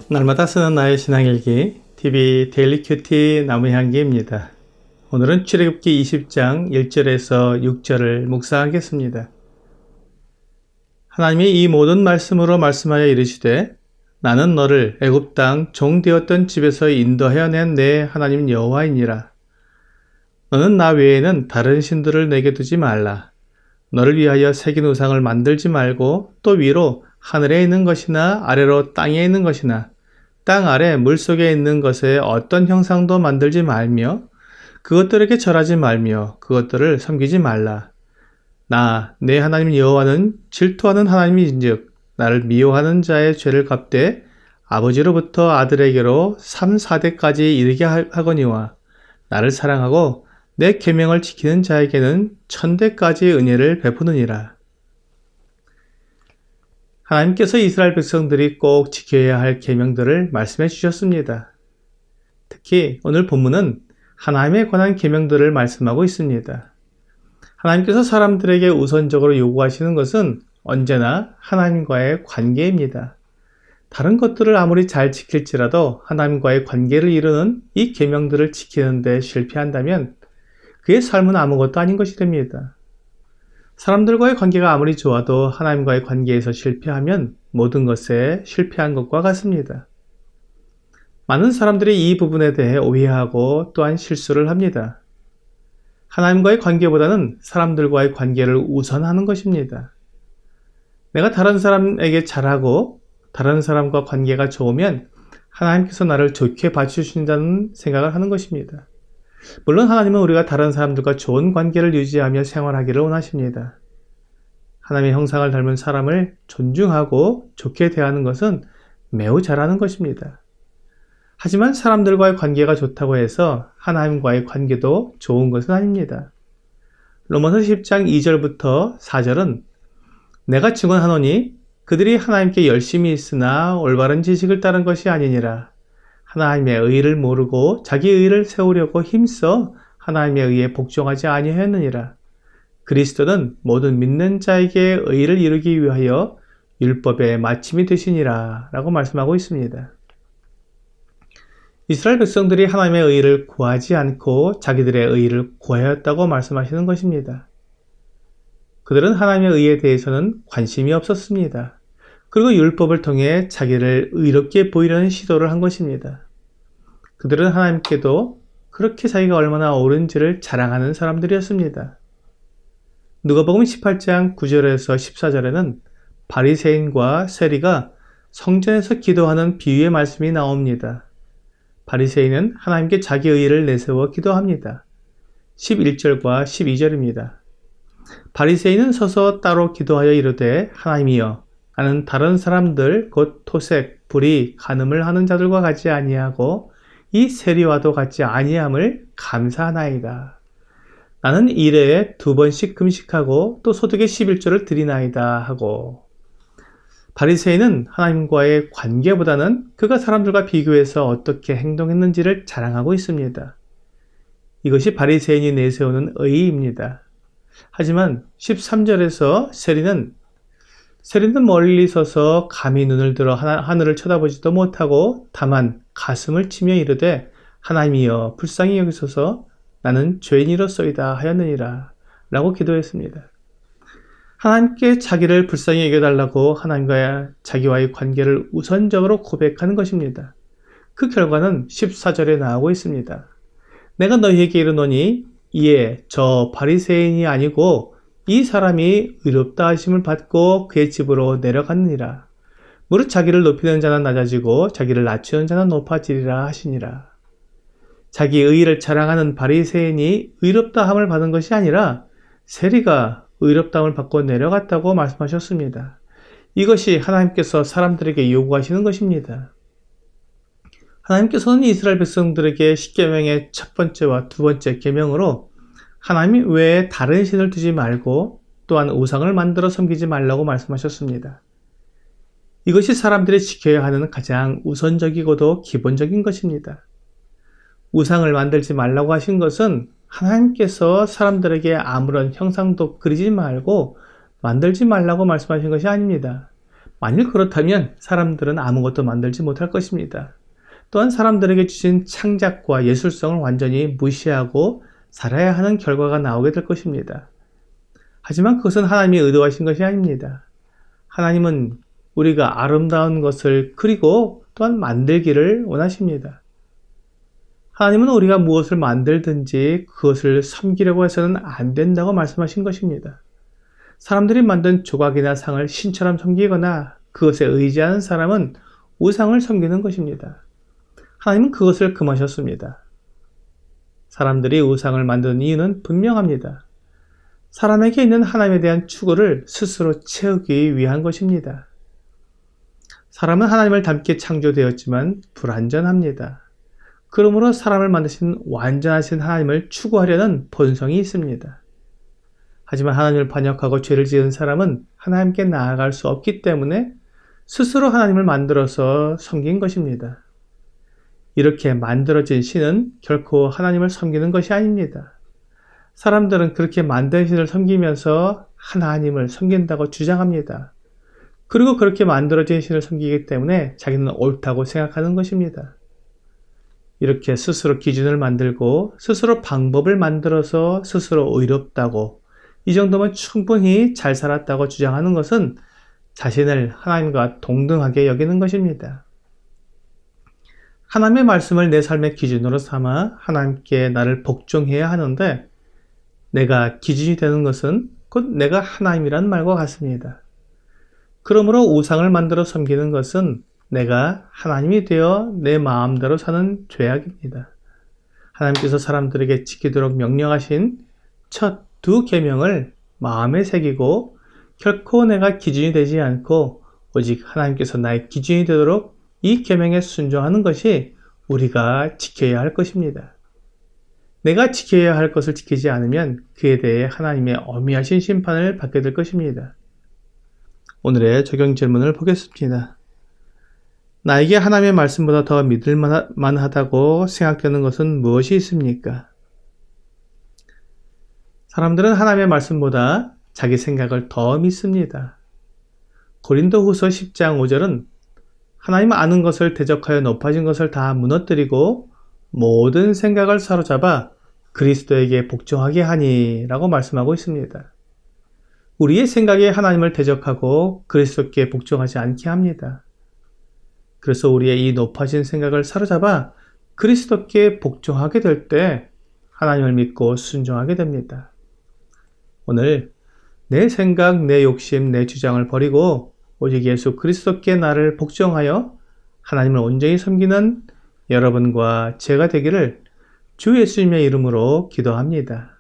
날마다 쓰는 나의 신앙일기 TV 데일리 큐티 나무향기입니다. 오늘은 출애굽기 20장 1절에서 6절을 묵상하겠습니다. 하나님이 이 모든 말씀으로 말씀하여 이르시되 나는 너를 애굽 땅 종되었던 집에서 인도하여 낸 내 하나님 여호와이니라. 너는 나 외에는 다른 신들을 내게 두지 말라. 너를 위하여 새긴 우상을 만들지 말고 또 위로 하늘에 있는 것이나 아래로 땅에 있는 것이나 땅 아래 물속에 있는 것에 어떤 형상도 만들지 말며 그것들에게 절하지 말며 그것들을 섬기지 말라. 나 내 하나님 여호와는 질투하는 하나님인즉 나를 미워하는 자의 죄를 갚되 아버지로부터 아들에게로 3, 4대까지 이르게 하거니와 나를 사랑하고 내 계명을 지키는 자에게는 1000대까지 은혜를 베푸느니라. 하나님께서 이스라엘 백성들이 꼭 지켜야 할 계명들을 말씀해 주셨습니다. 특히 오늘 본문은 하나님에 관한 계명들을 말씀하고 있습니다. 하나님께서 사람들에게 우선적으로 요구하시는 것은 언제나 하나님과의 관계입니다. 다른 것들을 아무리 잘 지킬지라도 하나님과의 관계를 이루는 이 계명들을 지키는 데 실패한다면 그의 삶은 아무것도 아닌 것이 됩니다. 사람들과의 관계가 아무리 좋아도 하나님과의 관계에서 실패하면 모든 것에 실패한 것과 같습니다. 많은 사람들이 이 부분에 대해 오해하고 또한 실수를 합니다. 하나님과의 관계보다는 사람들과의 관계를 우선하는 것입니다. 내가 다른 사람에게 잘하고 다른 사람과 관계가 좋으면 하나님께서 나를 좋게 봐주신다는 생각을 하는 것입니다. 물론 하나님은 우리가 다른 사람들과 좋은 관계를 유지하며 생활하기를 원하십니다. 하나님의 형상을 닮은 사람을 존중하고 좋게 대하는 것은 매우 잘하는 것입니다. 하지만 사람들과의 관계가 좋다고 해서 하나님과의 관계도 좋은 것은 아닙니다. 로마서 10장 2절부터 4절은 내가 증언하노니 그들이 하나님께 열심히 있으나 올바른 지식을 따른 것이 아니니라. 하나님의 의를 모르고 자기 의를 세우려고 힘써 하나님의 의에 복종하지 아니하였느니라. 그리스도는 모든 믿는 자에게 의를 이루기 위하여 율법의 마침이 되시니라 라고 말씀하고 있습니다. 이스라엘 백성들이 하나님의 의를 구하지 않고 자기들의 의를 구하였다고 말씀하시는 것입니다. 그들은 하나님의 의에 대해서는 관심이 없었습니다. 그리고 율법을 통해 자기를 의롭게 보이려는 시도를 한 것입니다. 그들은 하나님께도 그렇게 자기가 얼마나 옳은지를 자랑하는 사람들이었습니다. 누가복음 18장 9절에서 14절에는 바리새인과 세리가 성전에서 기도하는 비유의 말씀이 나옵니다. 바리새인은 하나님께 자기 의를 내세워 기도합니다. 11절과 12절입니다. 바리새인은 서서 따로 기도하여 이르되 하나님이여 나는 다른 사람들 곧 토색, 불의, 간음을 하는 자들과 같이 아니하고 이 세리와도 같지 아니함을 감사하나이다. 나는 일회에 2번씩 금식하고 또 소득의 11조를 드리나이다 하고 바리새인은 하나님과의 관계보다는 그가 사람들과 비교해서 어떻게 행동했는지를 자랑하고 있습니다. 이것이 바리새인이 내세우는 의의입니다. 하지만 13절에서 세리는 멀리 서서 감히 눈을 들어 하늘을 쳐다보지도 못하고 다만 가슴을 치며 이르되 하나님이여 불쌍히 여기소서 나는 죄인이로소이다 하였느니라 라고 기도했습니다. 하나님께 자기를 불쌍히 여겨달라고 하나님과 자기와의 관계를 우선적으로 고백하는 것입니다. 그 결과는 14절에 나오고 있습니다. 내가 너희에게 이르노니 이에 저 바리새인이 아니고 이 사람이 의롭다 하심을 받고 그의 집으로 내려갔느니라. 무릇 자기를 높이는 자는 낮아지고 자기를 낮추는 자는 높아지리라 하시니라. 자기 의의를 자랑하는 바리새인이 의롭다함을 받은 것이 아니라 세리가 의롭다함을 받고 내려갔다고 말씀하셨습니다. 이것이 하나님께서 사람들에게 요구하시는 것입니다. 하나님께서는 이스라엘 백성들에게 십계명의 첫 번째와 두 번째 계명으로 하나님 외에 다른 신을 두지 말고 또한 우상을 만들어 섬기지 말라고 말씀하셨습니다. 이것이 사람들이 지켜야 하는 가장 우선적이고도 기본적인 것입니다. 우상을 만들지 말라고 하신 것은 하나님께서 사람들에게 아무런 형상도 그리지 말고 만들지 말라고 말씀하신 것이 아닙니다. 만일 그렇다면 사람들은 아무것도 만들지 못할 것입니다. 또한 사람들에게 주신 창작과 예술성을 완전히 무시하고 살아야 하는 결과가 나오게 될 것입니다. 하지만 그것은 하나님이 의도하신 것이 아닙니다. 하나님은 우리가 아름다운 것을 그리고 또한 만들기를 원하십니다. 하나님은 우리가 무엇을 만들든지 그것을 섬기려고 해서는 안 된다고 말씀하신 것입니다. 사람들이 만든 조각이나 상을 신처럼 섬기거나 그것에 의지하는 사람은 우상을 섬기는 것입니다. 하나님은 그것을 금하셨습니다. 사람들이 우상을 만드는 이유는 분명합니다. 사람에게 있는 하나님에 대한 추구를 스스로 채우기 위한 것입니다. 사람은 하나님을 닮게 창조되었지만 불완전합니다. 그러므로 사람을 만드신 완전하신 하나님을 추구하려는 본성이 있습니다. 하지만 하나님을 반역하고 죄를 지은 사람은 하나님께 나아갈 수 없기 때문에 스스로 하나님을 만들어서 섬긴 것입니다. 이렇게 만들어진 신은 결코 하나님을 섬기는 것이 아닙니다. 사람들은 그렇게 만든 신을 섬기면서 하나님을 섬긴다고 주장합니다. 그리고 그렇게 만들어진 신을 섬기기 때문에 자기는 옳다고 생각하는 것입니다. 이렇게 스스로 기준을 만들고 스스로 방법을 만들어서 스스로 의롭다고 이 정도면 충분히 잘 살았다고 주장하는 것은 자신을 하나님과 동등하게 여기는 것입니다. 하나님의 말씀을 내 삶의 기준으로 삼아 하나님께 나를 복종해야 하는데 내가 기준이 되는 것은 곧 내가 하나님이란 말과 같습니다. 그러므로 우상을 만들어 섬기는 것은 내가 하나님이 되어 내 마음대로 사는 죄악입니다. 하나님께서 사람들에게 지키도록 명령하신 첫 두 계명을 마음에 새기고 결코 내가 기준이 되지 않고 오직 하나님께서 나의 기준이 되도록 이 계명에 순종하는 것이 우리가 지켜야 할 것입니다. 내가 지켜야 할 것을 지키지 않으면 그에 대해 하나님의 엄미하신 심판을 받게 될 것입니다. 오늘의 적용 질문을 보겠습니다. 나에게 하나님의 말씀보다 더 믿을 만하다고 생각되는 것은 무엇이 있습니까? 사람들은 하나님의 말씀보다 자기 생각을 더 믿습니다. 고린도후서 10장 5절은 하나님 아는 것을 대적하여 높아진 것을 다 무너뜨리고 모든 생각을 사로잡아 그리스도에게 복종하게 하니 라고 말씀하고 있습니다. 우리의 생각이 하나님을 대적하고 그리스도께 복종하지 않게 합니다. 그래서 우리의 이 높아진 생각을 사로잡아 그리스도께 복종하게 될 때 하나님을 믿고 순종하게 됩니다. 오늘 내 생각, 내 욕심, 내 주장을 버리고 오직 예수 그리스도께 나를 복종하여 하나님을 온전히 섬기는 여러분과 제가 되기를 주 예수님의 이름으로 기도합니다.